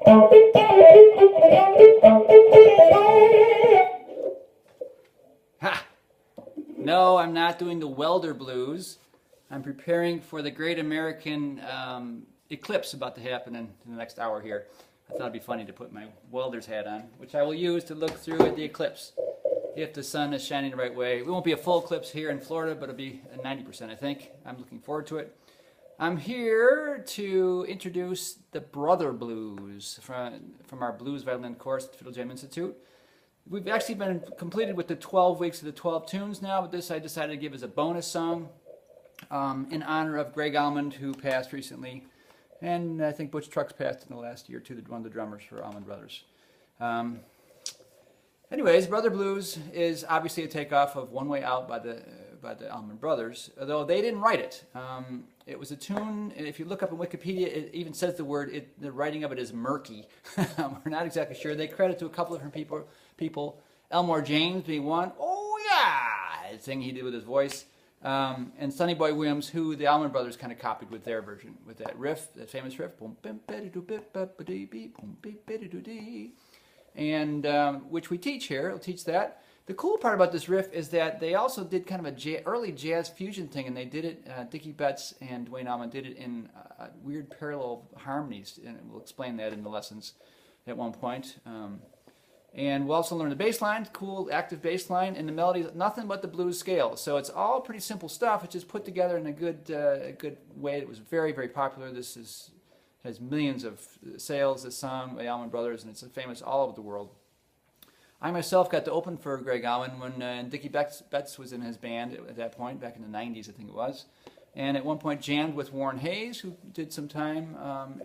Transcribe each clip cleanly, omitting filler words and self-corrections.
Ha! No, I'm not doing the welder blues. I'm preparing for the great American eclipse about to happen in the next hour here. I thought it'd be funny to put my welder's hat on, which I will use to look through at the eclipse if the sun is shining the right way. It won't be a full eclipse here in Florida, but it'll be 90%, I think. I'm looking forward to it. I'm here to introduce the Brother Blues from our blues violin course at Fiddle Jam Institute. We've actually been completed with the 12 weeks of the 12 tunes now, but this I decided to give as a bonus song in honor of Greg Almond, who passed recently. And I think Butch Trucks passed in the last year too, one of the drummers for Almond Brothers. Anyways, Brother Blues is obviously a takeoff of One Way Out by the Almond Brothers, although they didn't write it. It was a tune, and if you look up in Wikipedia, it even says the writing of it is murky. We're not exactly sure. They credit to a couple of different people, Elmore James being one, oh yeah, thing he did with his voice. And Sonny Boy Williams, who the Allman Brothers kind of copied with their version, with that riff, that famous riff, and which we teach here. We'll teach that. The cool part about this riff is that they also did kind of a early jazz fusion thing, and they did it. Dickie Betts and Dwayne Allman did it in weird parallel harmonies, and we'll explain that in the lessons at one point. And we'll also learn the bass line, cool active bass line, and the melody, nothing but the blues scale. So it's all pretty simple stuff. It's just put together in a good way. It was very, very popular. This has millions of sales, this song by Allman Brothers, and it's famous all over the world. I myself got to open for Greg Allman when Dickie Betts was in his band at that point, back in the 90s, I think it was. And at one point jammed with Warren Hayes, who did some time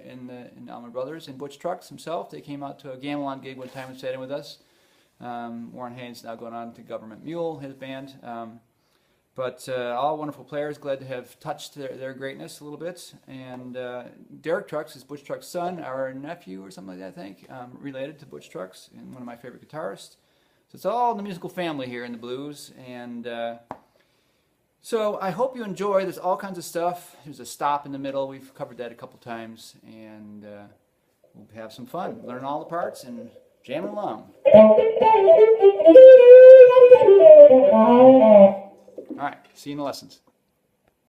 in Allman Brothers, and Butch Trucks himself. They came out to a Gamelan gig one time and sat in with us. Warren Hayes now going on to Government Mule, his band. But all wonderful players, glad to have touched their greatness a little bit. And Derek Trucks is Butch Trucks' son, our nephew or something like that, I think, related to Butch Trucks, and one of my favorite guitarists. So it's all in the musical family here in the blues. And so I hope you enjoy. There's all kinds of stuff. There's a stop in the middle. We've covered that a couple times. And we'll have some fun. Learn all the parts and jam along. All right, see you in the lessons.